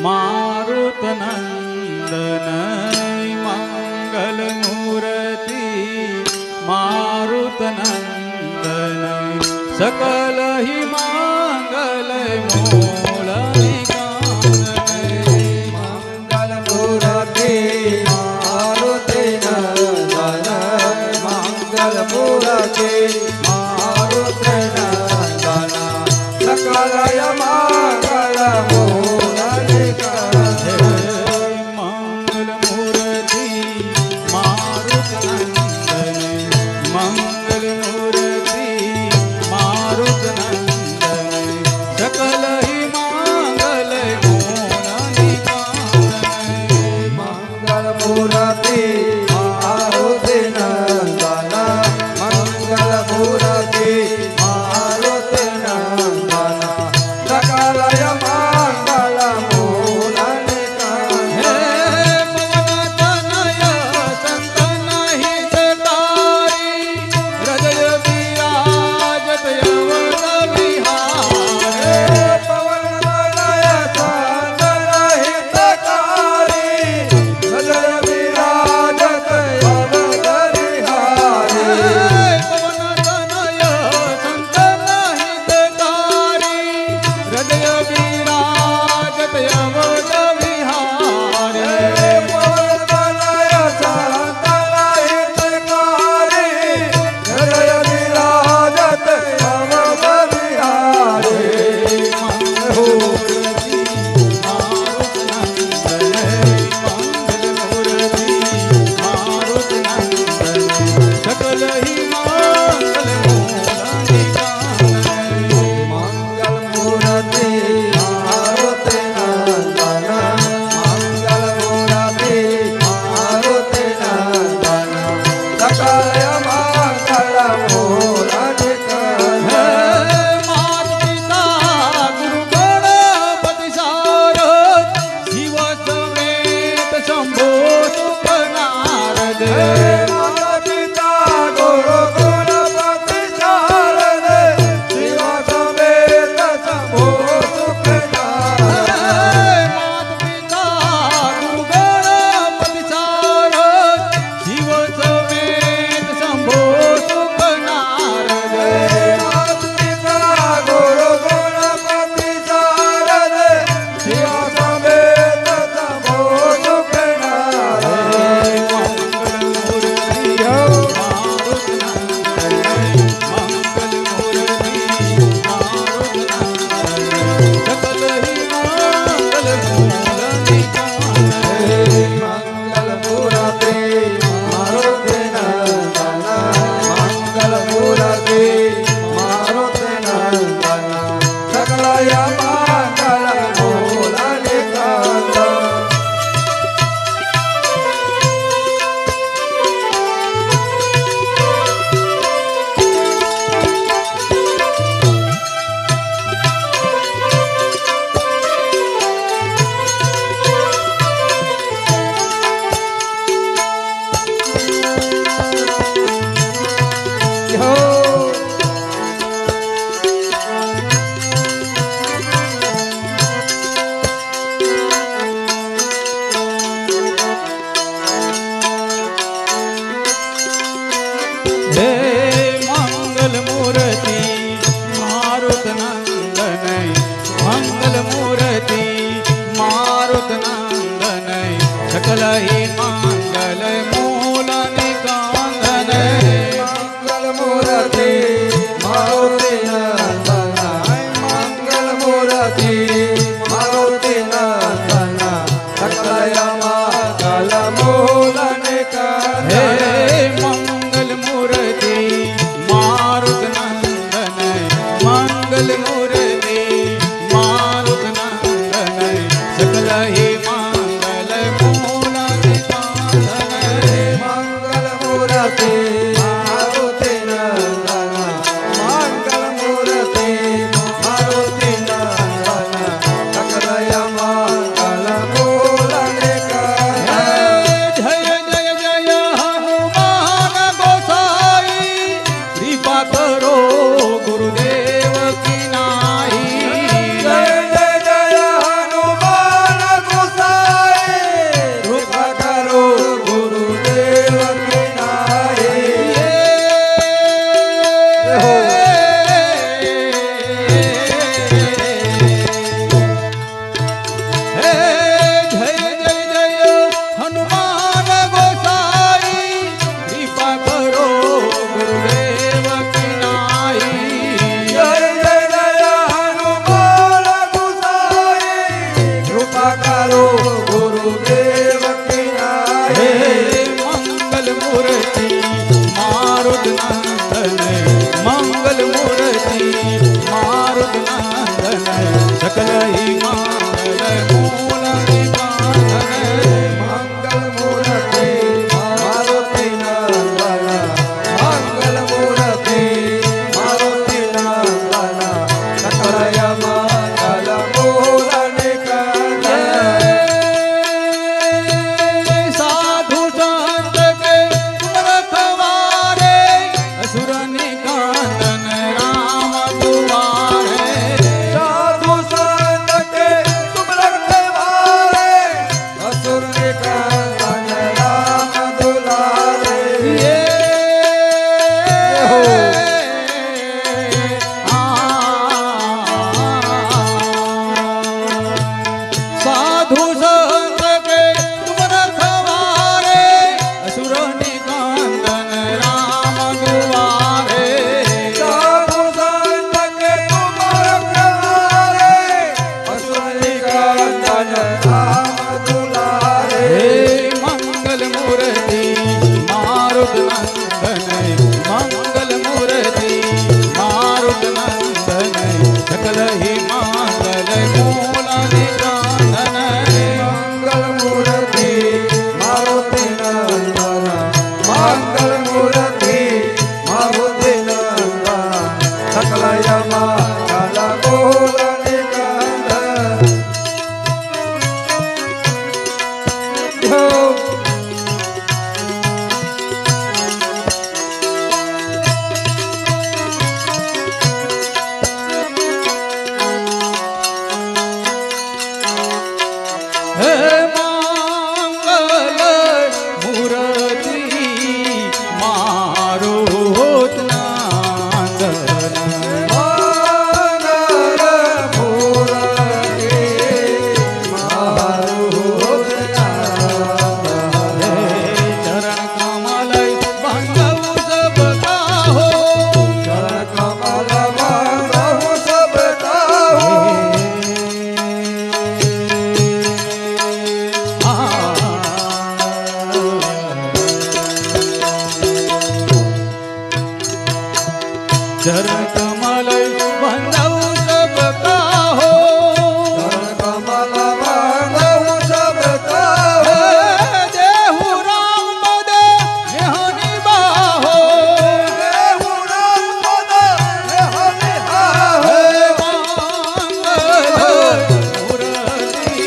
मारुत नंदन मंगल मूर्ति मारुत नंदन सकल ही मंगल मूल मंगल मूर्ति मारुति नंदन मंगल मूर्ति मारुति नंदन सकल मंगल मूल मंगल मूर्ति मारुत नंदन मंगल मूर्ति मारुत नंदन सकल ही मंगल मंगल मूर्ति मारुति नंदन मंगल मूर्ति मारुति नंदन सकल मंगल मूल करो गुरुदेव की હે नाई મંગલ મૂર્તિ મારુત નંદન મંગલ મૂર્તિ મારુત નંદન સકલ હિ મંગલ મૂલ નિકાનન मंगल मूर्ति मारुति नंदन मंगल मूर्ति मारुति नंदन सकलय मंगल मूल निकंदन સાધુ સંત કે રખવારે અસુર નિકાંદન રામ દુવારે साधु संत के तुम रखवारे असुर निकंदन राम दुलारे ये हो। સાધુ સંત કે તુમ રખવારે અસુર નિકાંદન રામ દુવારે साधु संत के तुम रखवारे असुर निकंदन राम दुलारे હે મંગલ મૂર્તિ મારુત નંદન મંગલ મૂર્તિ મારુત નંદન સકલ હિ મંગલ મૂલ નિકાનન मंगल मूर्ति मारुति नंदन मंगल मूर्ति मारुति नंदन सकलय मंगल मूल निकंदन हो। હે મંગલ મૂર્તિ મારુત નંદન मंगल मूर्ति मारुति नंदन હે ચરણ કમલય બંધવ સબ કાહો चरण कमल बंधु सब ताहु ચરણ કમલય બંધવ સબ કાહો चरण कमल बंधु सब ताहु દેહુ રામ પદ નેહની બાહો देहु राम पद नेहनि हाहु હે મંગલ મૂર્તિ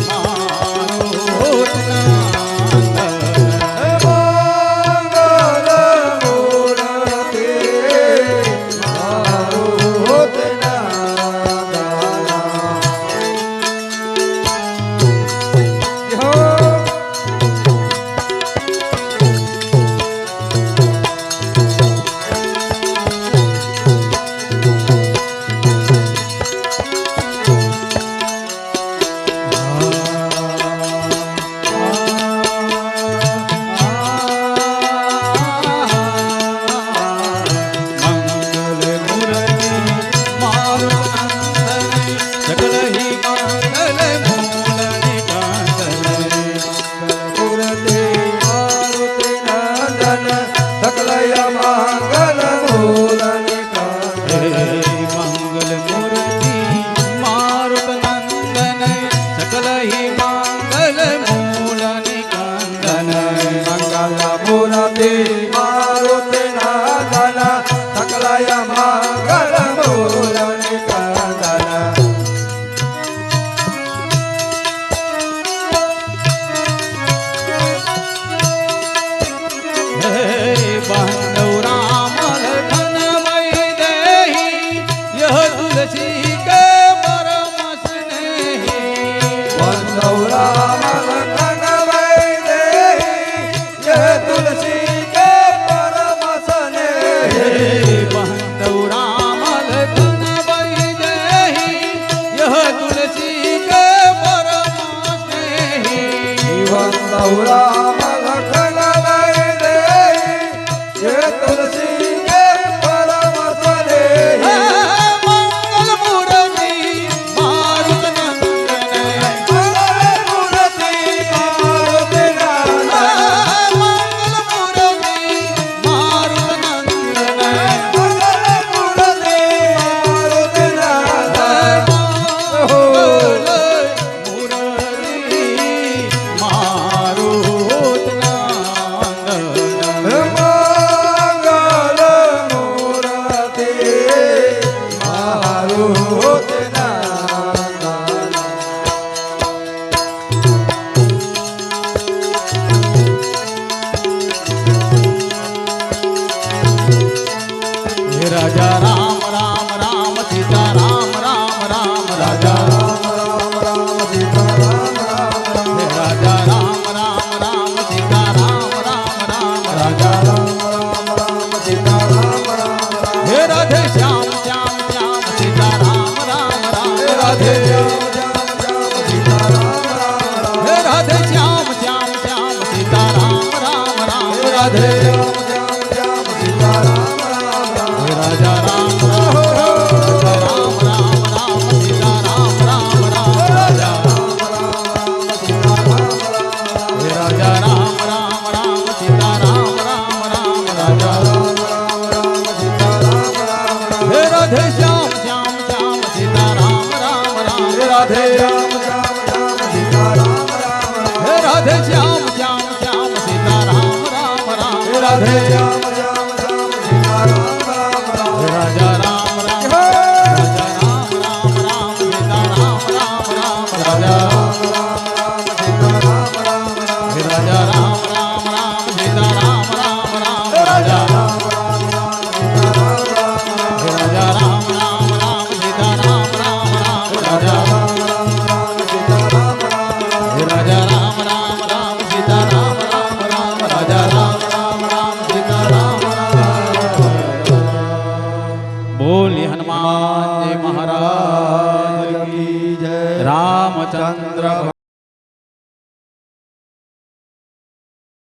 મારુત નંદન मंगल मूर्ति मारुति नंदन हो। મંગલ મૂર્તિ મારુત નંદન સકલ હિ મંગલ મૂલ નિકાંદન मूर्ति मारुति नंदन सकलय मंगल मूल निकंदन હે મંગલ મૂર્તિ મારુત નંદન સકલ હિ મંગલ મૂલ નિકાંદન मंगल मूर्ति मारुति नंदन सकलय मंगल मूल निकंदन હે બંધવ રામ લખન વૈદેહી યહ તુલસી કે પરમ સ્નેહી बंधु राम लखन वैदेही यह तुलसी के હે રામ રામ રામ સીતા રામ રામ રામ રાજા રામ રામ રાજા રામ રામ રામ સીતા રામ રામ રામ રાજા રાજા રામ રામ રામ સીતા રામ રામ રામ રાજા રાજા રામ રામ રામ સીતા રામ રામ રામ રાજા રાજા રામ રામ રામ સીતા રામ રામ રામ રાજા રામ રામ સીતા રામ બોલી હનુમાન જી મહારાજ કી જય રામચંદ્ર